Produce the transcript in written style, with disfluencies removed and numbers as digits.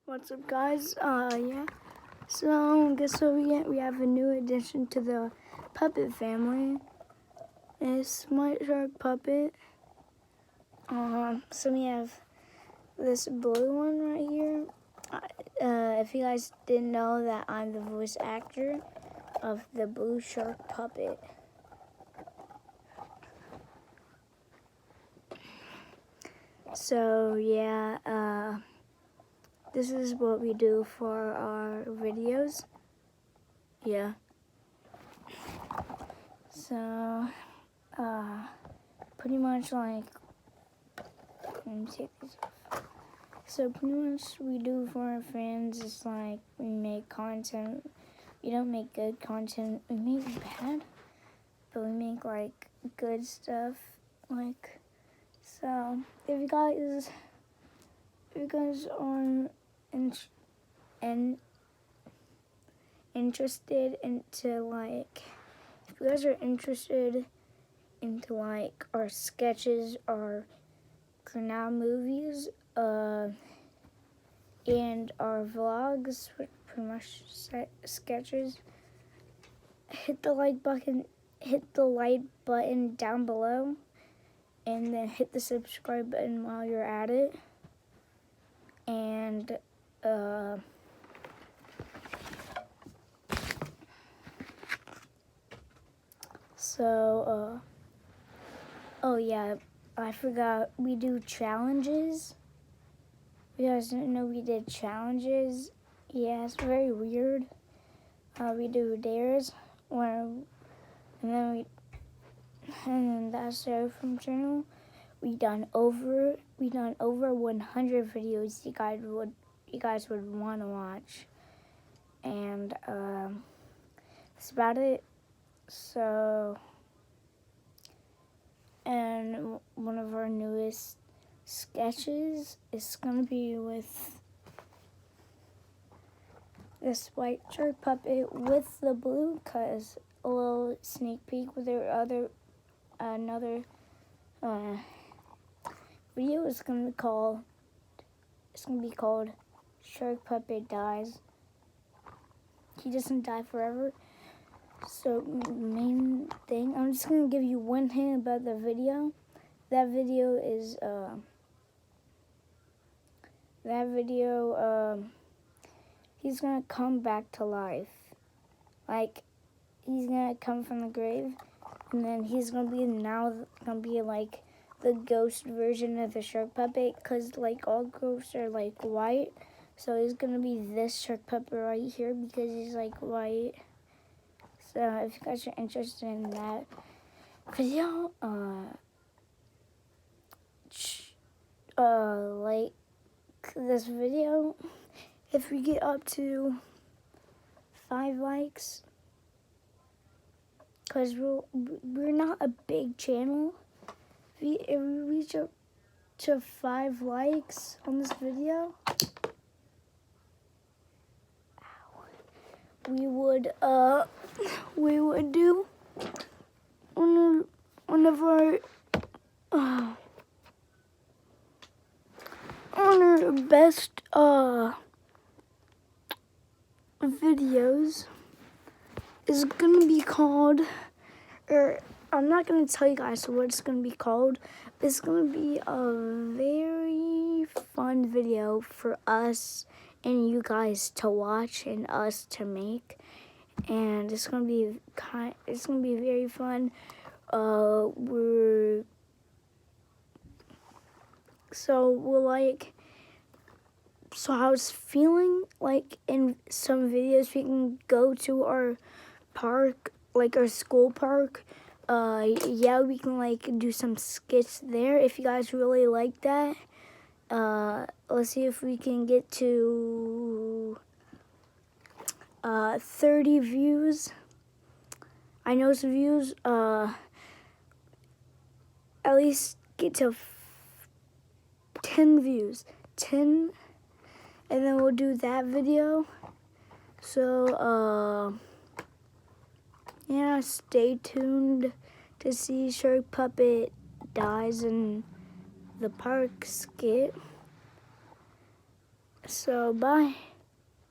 What's up, guys? Yeah. So, guess what we have a new addition to the puppet family. It's Smart Shark Puppet. So we have this blue one right here. If you guys didn't know that I'm the voice actor of the Blue Shark Puppet. So, yeah, this is what we do for our videos. Yeah. So, pretty much like, let me take this off. So pretty much we do for our fans is like we make content. We don't make good content. We make bad, but we make like good stuff. Like, so if you guys are interested into like, if you guys are interested into like our sketches, our canal movies, and our vlogs, which pretty much sketches, hit the like button down below, and then hit the subscribe button while you're at it. And oh yeah, I forgot, we do challenges. You guys didn't know we did challenges? Yeah, it's very weird. We do dares, and then that's the from channel. We done over 100 videos you guys would want to watch, and that's about it. So, and one of our newest sketches is gonna be with this white shark puppet with the blue, cause a little sneak peek with another video is gonna be called Shark Puppet Dies. He doesn't die forever. So main thing, I'm just gonna give you one hint about the video. That video is he's gonna come back to life. Like, he's gonna come from the grave, and then he's gonna be like the ghost version of the shark puppet, because like all ghosts are like white. So he's gonna be this shark puppet right here because he's like white. So if you guys are interested in that video, like this video. If we get up to 5 likes, because we're not a big channel. If we reach up to 5 likes on this video, we would do one of our best videos is gonna be called, or I'm not gonna tell you guys what it's gonna be called, but it's gonna be a very fun video for us and you guys to watch and us to make, and it's gonna be very fun. So I was feeling like in some videos we can go to our park, like our school park. Yeah, we can like do some skits there if you guys really like that. Let's see if we can get to 30 views. I know some views. At least get to 10 views. 10. And then we'll do that video. So, yeah, stay tuned to see Shark Puppet Dies in the park skit. So, bye.